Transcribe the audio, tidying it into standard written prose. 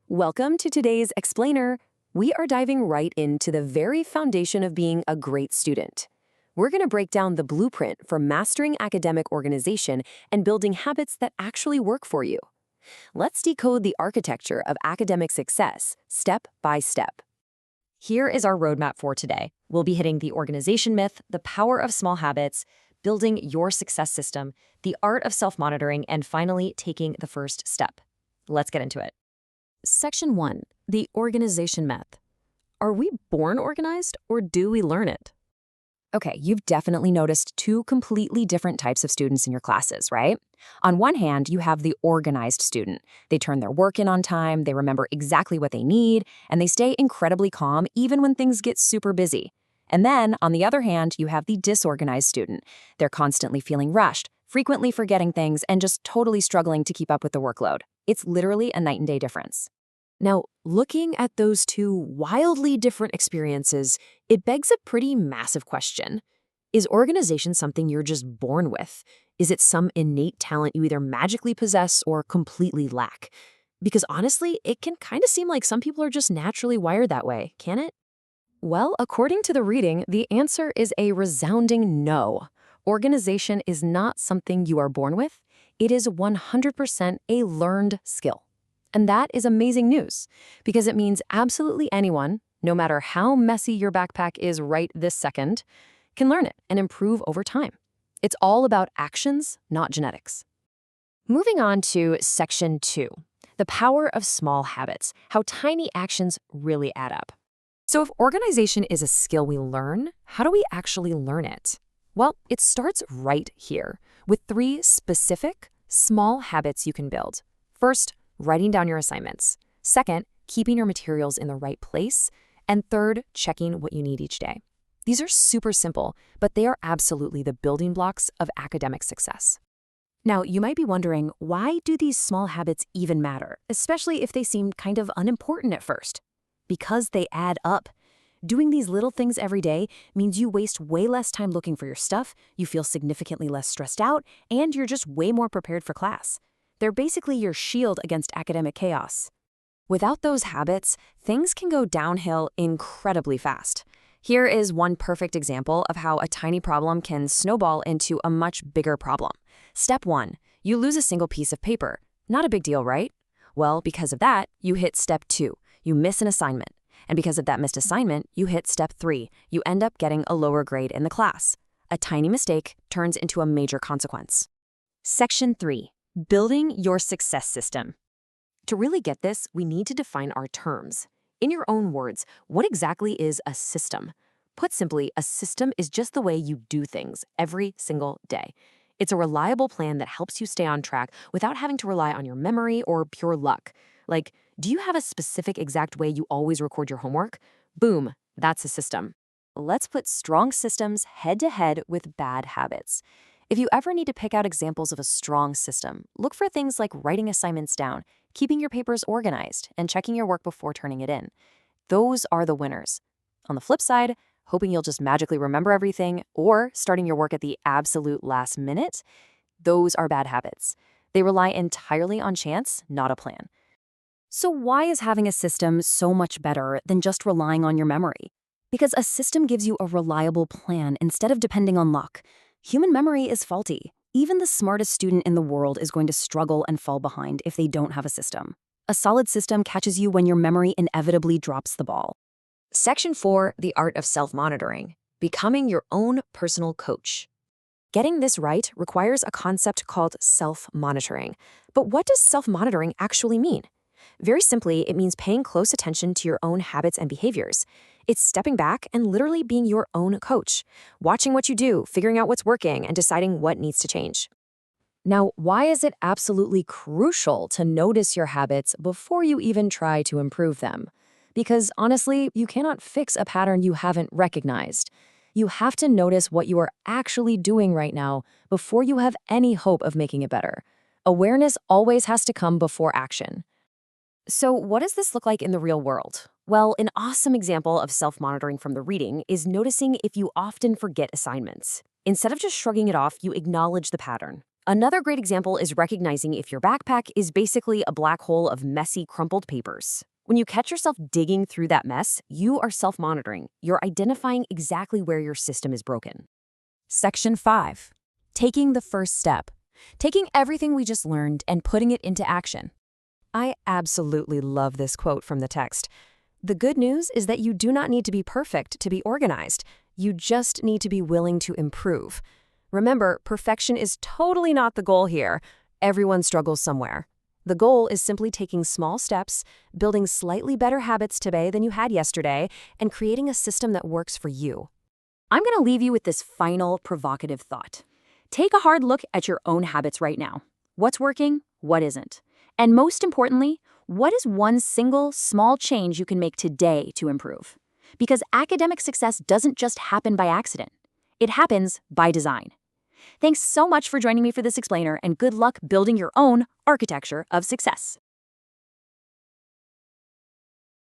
Welcome to today's Explainer. We are diving right into the very foundation of being a great student. We're going to break down the blueprint for mastering academic organization and building habits that actually work for you. Let's decode the architecture of academic success step by step. Here is our roadmap for today. We'll be hitting the organization myth, the power of small habits, building your success system, the art of self-monitoring, and finally taking the first step. Let's get into it. Section 1. The organization myth. Are we born organized or do we learn it? Okay, you've definitely noticed two completely different types of students in your classes, right? On one hand, you have the organized student. They turn their work in on time, they remember exactly what they need, and they stay incredibly calm even when things get super busy. And then, on the other hand, you have the disorganized student. They're constantly feeling rushed, frequently forgetting things, and just totally struggling to keep up with the workload. It's literally a night and day difference. Now, looking at those two wildly different experiences, it begs a pretty massive question. Is organization something you're just born with? Is it some innate talent you either magically possess or completely lack? Because honestly, it can kind of seem like some people are just naturally wired that way, can it? Well, according to the reading, the answer is a resounding no. Organization is not something you are born with. It is 100% a learned skill. And that is amazing news, because it means absolutely anyone, no matter how messy your backpack is right this second, can learn it and improve over time. It's all about actions, not genetics. Moving on to Section 2, the power of small habits, how tiny actions really add up. So if organization is a skill we learn, how do we actually learn it? Well, it starts right here, with 3 specific, small habits you can build. First, writing down your assignments. Second, keeping your materials in the right place. And third, checking what you need each day. These are super simple, but they are absolutely the building blocks of academic success. Now, you might be wondering, why do these small habits even matter, especially if they seem kind of unimportant at first? Because they add up. Doing these little things every day means you waste way less time looking for your stuff, you feel significantly less stressed out, and you're just way more prepared for class. They're basically your shield against academic chaos. Without those habits, things can go downhill incredibly fast. Here is one perfect example of how a tiny problem can snowball into a much bigger problem. Step 1. You lose a single piece of paper. Not a big deal, right? Well, because of that, you hit Step 2. You miss an assignment. And because of that missed assignment, you hit Step 3. You end up getting a lower grade in the class. A tiny mistake turns into a major consequence. Section 3. Building your success system. To really get this, we need to define our terms. In your own words, what exactly is a system? Put simply, a system is just the way you do things every single day. It's a reliable plan that helps you stay on track without having to rely on your memory or pure luck. Like, do you have a specific exact way you always record your homework? Boom, that's a system. Let's put strong systems head to head with bad habits. If you ever need to pick out examples of a strong system, look for things like writing assignments down, keeping your papers organized, and checking your work before turning it in. Those are the winners. On the flip side, hoping you'll just magically remember everything or starting your work at the absolute last minute, those are bad habits. They rely entirely on chance, not a plan. So why is having a system so much better than just relying on your memory? Because a system gives you a reliable plan instead of depending on luck. Human memory is faulty. Even the smartest student in the world is going to struggle and fall behind if they don't have a system. A solid system catches you when your memory inevitably drops the ball. Section 4, the art of self-monitoring, becoming your own personal coach. Getting this right requires a concept called self-monitoring. But what does self-monitoring actually mean? Very simply, it means paying close attention to your own habits and behaviors. It's stepping back and literally being your own coach, watching what you do, figuring out what's working, and deciding what needs to change. Now, why is it absolutely crucial to notice your habits before you even try to improve them? Because honestly, you cannot fix a pattern you haven't recognized. You have to notice what you are actually doing right now before you have any hope of making it better. Awareness always has to come before action. So what does this look like in the real world? Well, an awesome example of self-monitoring from the reading is noticing if you often forget assignments. Instead of just shrugging it off, you acknowledge the pattern. Another great example is recognizing if your backpack is basically a black hole of messy, crumpled papers. When you catch yourself digging through that mess, you are self-monitoring. You're identifying exactly where your system is broken. Section 5. Taking the first step. Taking everything we just learned and putting it into action. I absolutely love this quote from the text. The good news is that you do not need to be perfect to be organized. You just need to be willing to improve. Remember, perfection is totally not the goal here. Everyone struggles somewhere. The goal is simply taking small steps, building slightly better habits today than you had yesterday, and creating a system that works for you. I'm going to leave you with this final provocative thought. Take a hard look at your own habits right now. What's working? What isn't? And most importantly, what is one single small change you can make today to improve? Because academic success doesn't just happen by accident. It happens by design. Thanks so much for joining me for this explainer, and good luck building your own architecture of success.